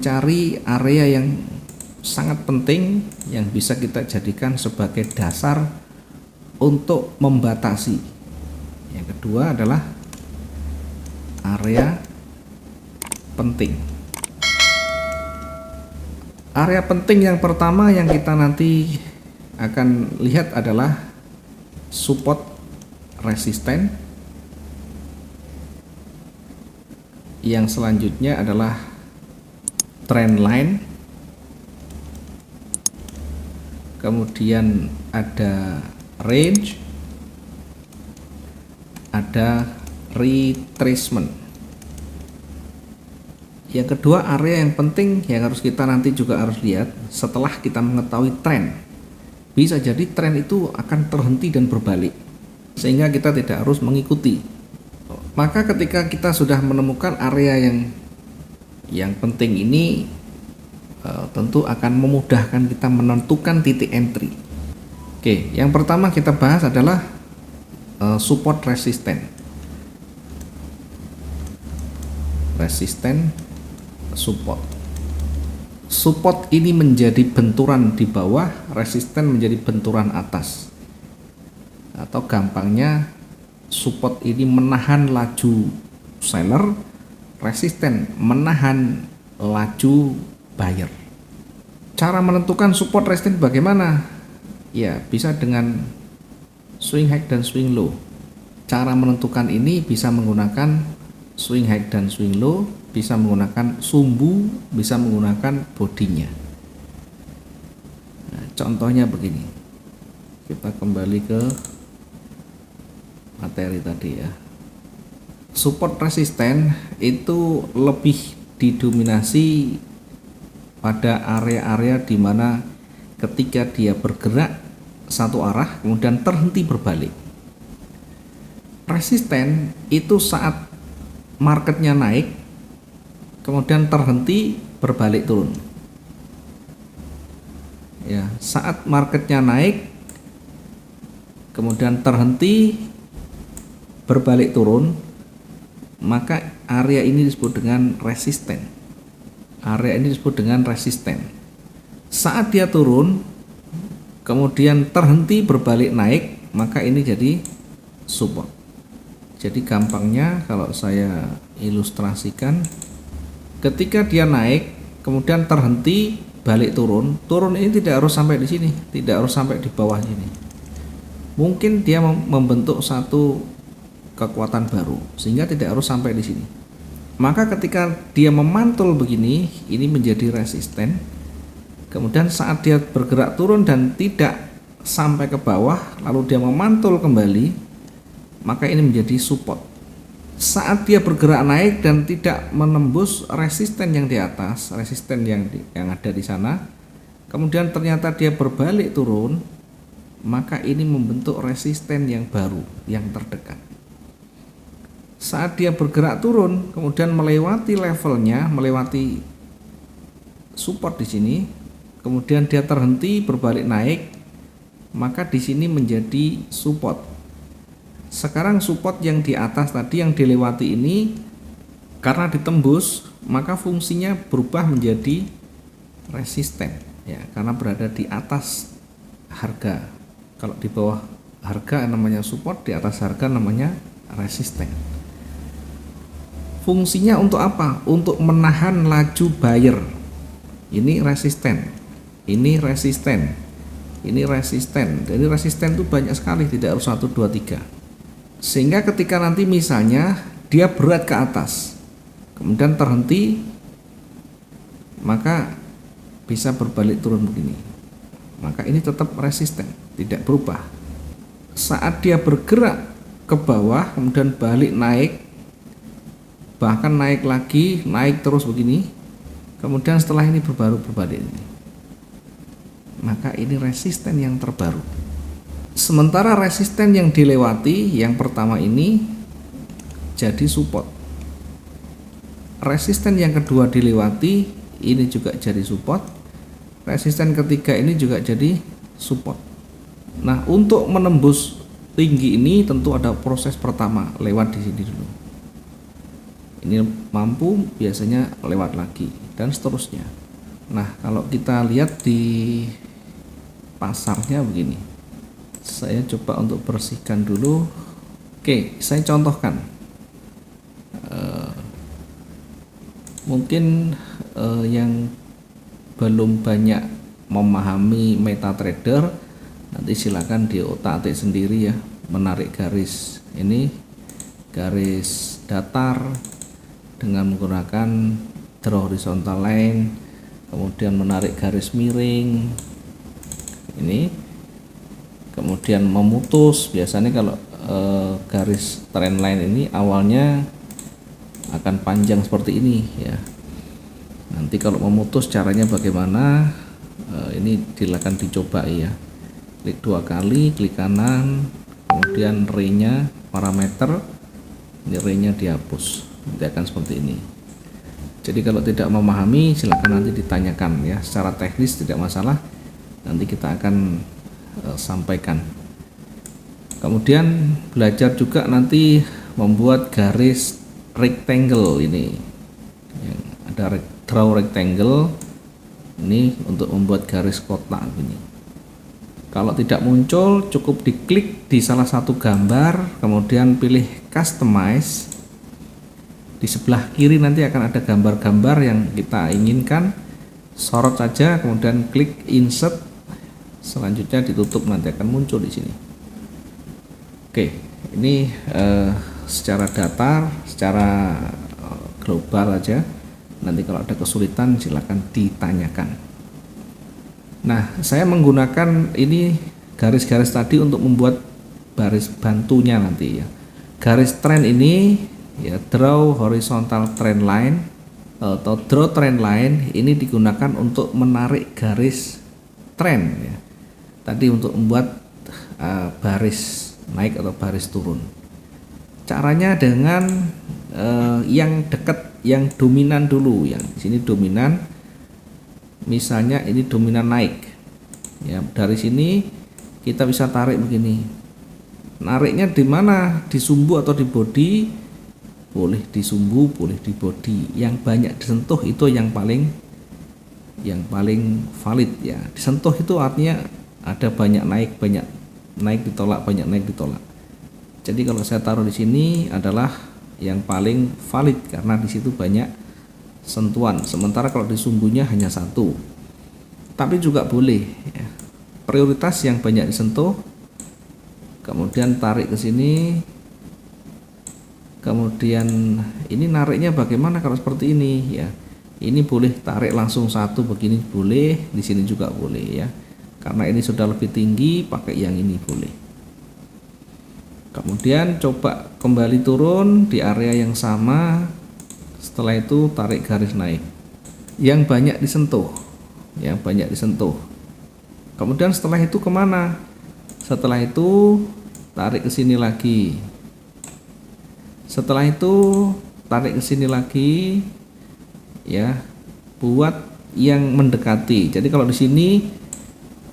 mencari area yang sangat penting yang bisa kita jadikan sebagai dasar untuk membatasi. Yang kedua adalah area penting. Area penting yang pertama yang kita nanti akan lihat adalah support resisten. Yang selanjutnya adalah trend line. Kemudian ada range, ada retracement. Yang kedua, area yang penting yang harus kita nanti juga harus lihat setelah kita mengetahui tren. Bisa jadi tren itu akan terhenti dan berbalik, sehingga kita tidak harus mengikuti. Maka ketika kita sudah menemukan area yang penting ini, tentu akan memudahkan kita menentukan titik entry. Oke, yang pertama kita bahas adalah support resisten. Resisten, support. Support ini menjadi benturan di bawah, resisten menjadi benturan atas. Atau gampangnya, support ini menahan laju seller, resisten menahan laju buyer. Cara menentukan support resisten bagaimana? Ya, bisa dengan swing high dan swing low. Cara menentukan ini bisa menggunakan swing high dan swing low, bisa menggunakan sumbu, bisa menggunakan bodinya. Nah, contohnya begini. Kita kembali ke materi tadi ya. Support resisten itu lebih didominasi pada area-area di mana ketika dia bergerak satu arah kemudian terhenti berbalik. Resisten itu saat marketnya naik kemudian terhenti berbalik turun. Ya, saat marketnya naik kemudian terhenti berbalik turun, maka area ini disebut dengan resisten. Area ini disebut dengan resisten. Saat dia turun kemudian terhenti berbalik naik, maka ini jadi support. Jadi gampangnya kalau saya ilustrasikan, ketika dia naik kemudian terhenti balik turun, turun ini tidak harus sampai di sini, tidak harus sampai di bawah ini. Mungkin dia membentuk satu kekuatan baru sehingga tidak harus sampai di sini. Maka ketika dia memantul begini, ini menjadi resisten. Kemudian saat dia bergerak turun dan tidak sampai ke bawah, lalu dia memantul kembali, maka ini menjadi support. Saat dia bergerak naik dan tidak menembus resisten yang di atas, resisten yang ada di sana, kemudian ternyata dia berbalik turun, maka ini membentuk resisten yang baru, yang terdekat. Saat dia bergerak turun, kemudian melewati levelnya, melewati support di sini, kemudian dia terhenti berbalik naik, maka di sini menjadi support. Sekarang support yang di atas tadi yang dilewati ini karena ditembus, maka fungsinya berubah menjadi resisten, ya, karena berada di atas harga. Kalau di bawah harga namanya support, di atas harga namanya resisten. Fungsinya untuk apa? Untuk menahan laju buyer. Ini resisten, ini resisten, ini resisten. Jadi resisten itu banyak sekali, tidak harus 1, 2, 3. Sehingga ketika nanti misalnya dia berat ke atas, kemudian terhenti, maka bisa berbalik turun begini. Maka ini tetap resisten, tidak berubah. Saat dia bergerak ke bawah, kemudian balik naik, bahkan naik lagi, naik terus begini, kemudian setelah ini berbalik ini, maka ini resisten yang terbaru. Sementara resisten yang dilewati yang pertama ini jadi support. Resisten yang kedua dilewati ini juga jadi support. Resisten ketiga ini juga jadi support. Nah, untuk menembus tinggi ini tentu ada proses pertama lewat di sini dulu. ini mampu, biasanya lewat lagi, dan seterusnya. Nah, kalau kita lihat di pasarnya begini, saya coba untuk bersihkan dulu. Oke, saya contohkan. Mungkin yang belum banyak memahami MetaTrader, nanti silakan diotak-atik sendiri ya, menarik garis ini, garis datar dengan menggunakan draw horizontal line, kemudian menarik garis miring ini, kemudian memutus. Biasanya kalau garis trend line ini awalnya akan panjang seperti ini ya. Nanti kalau memutus caranya bagaimana, ini silakan dicoba ya. Klik 2 kali, klik kanan, kemudian ray-nya, parameter, ini ray-nya dihapus, nanti akan seperti ini. Jadi kalau tidak memahami silakan nanti ditanyakan ya, secara teknis tidak masalah, nanti kita akan sampaikan. Kemudian belajar juga nanti membuat garis rectangle ini, yang ada draw rectangle ini untuk membuat garis kotak ini. Kalau tidak muncul, cukup diklik di salah satu gambar, kemudian pilih customize. Di sebelah kiri nanti akan ada gambar-gambar yang kita inginkan, sorot saja, kemudian klik insert, selanjutnya ditutup, nanti akan muncul di sini. Oke, ini secara datar, secara global aja. Nanti kalau ada kesulitan silakan ditanyakan. Nah, saya menggunakan ini garis-garis tadi untuk membuat baris bantunya nanti ya. Garis trend ini ya, draw horizontal trend line atau draw trend line, ini digunakan untuk menarik garis trend ya. Tadi untuk membuat baris naik atau baris turun. Caranya dengan yang dekat, yang dominan dulu, yang di sini dominan. Misalnya ini dominan naik ya, dari sini kita bisa tarik begini. Nariknya di mana? Di sumbu atau di body? Boleh di sumbu, boleh di body. Yang banyak disentuh itu yang paling valid ya. Disentuh itu artinya ada banyak naik ditolak, banyak naik ditolak. Jadi kalau saya taruh di sini adalah yang paling valid karena di situ banyak sentuhan, sementara kalau di sumbunya hanya satu. Tapi juga boleh ya, prioritas yang banyak disentuh, kemudian tarik ke sini, kemudian ini nariknya bagaimana kalau seperti ini ya. Ini boleh tarik langsung satu begini, boleh, di sini juga boleh ya. Karena ini sudah lebih tinggi, pakai yang ini boleh. Kemudian coba kembali turun di area yang sama. Setelah itu tarik garis naik yang banyak disentuh, yang banyak disentuh. Kemudian setelah itu kemana? Setelah itu tarik ke sini lagi. Setelah itu tarik ke sini lagi ya, buat yang mendekati. Jadi kalau di sini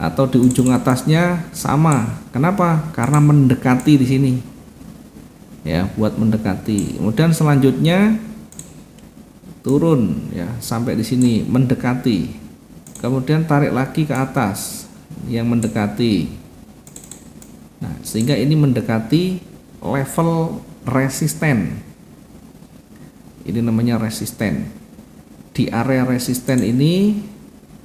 atau di ujung atasnya sama. Kenapa? Karena mendekati di sini ya, buat mendekati. Kemudian selanjutnya turun ya sampai di sini mendekati, kemudian tarik lagi ke atas yang mendekati. Nah, sehingga ini mendekati level resisten. Ini namanya resisten. Di area resisten ini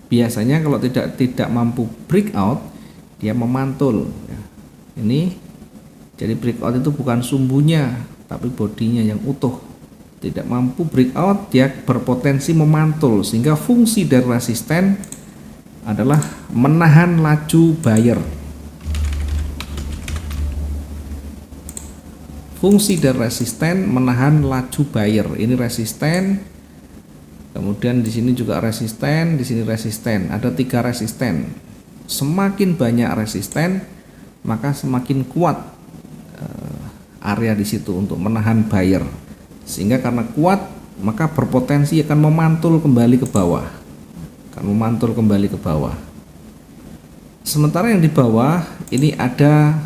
biasanya kalau tidak mampu breakout, dia memantul ya. Ini jadi breakout itu bukan sumbunya tapi bodinya yang utuh. Tidak mampu breakout, dia berpotensi memantul, sehingga fungsi dari resisten adalah menahan laju buyer. Fungsi dari resisten menahan laju buyer. Ini resisten, kemudian di sini juga resisten, di sini resisten. Ada 3 resisten. Semakin banyak resisten, maka semakin kuat area di situ untuk menahan buyer. Sehingga karena kuat, maka berpotensi akan memantul kembali ke bawah. Akan memantul kembali ke bawah. Sementara yang di bawah ini ada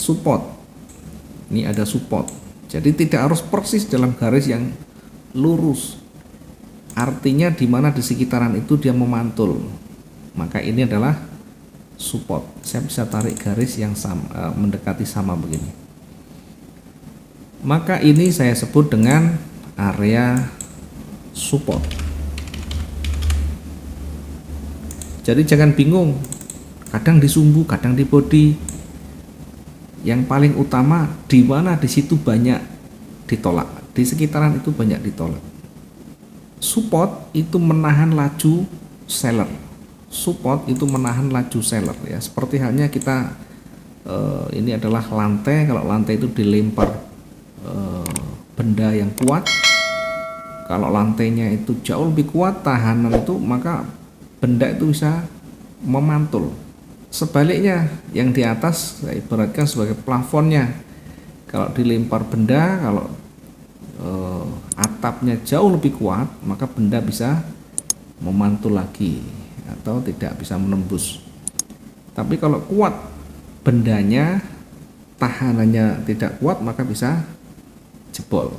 support. Ini ada support. Jadi tidak harus persis dalam garis yang lurus. Artinya di mana di sekitaran itu dia memantul. Maka ini adalah support. Saya bisa tarik garis yang sama, mendekati sama begini. Maka ini saya sebut dengan area support. Jadi jangan bingung, kadang di sumbu, kadang di bodi. Yang paling utama di mana di situ banyak ditolak, di sekitaran itu banyak ditolak. Support itu menahan laju seller. Support itu menahan laju seller ya. Seperti halnya kita ini adalah lantai, kalau lantai itu dilempar benda yang kuat. Kalau lantainya itu jauh lebih kuat tahanan itu, maka benda itu bisa memantul. Sebaliknya yang di atas saya ibaratkan sebagai plafonnya. Kalau dilempar benda, kalau atapnya jauh lebih kuat, maka benda bisa memantul lagi atau tidak bisa menembus. Tapi kalau kuat bendanya, tahanannya tidak kuat, maka bisa jebol.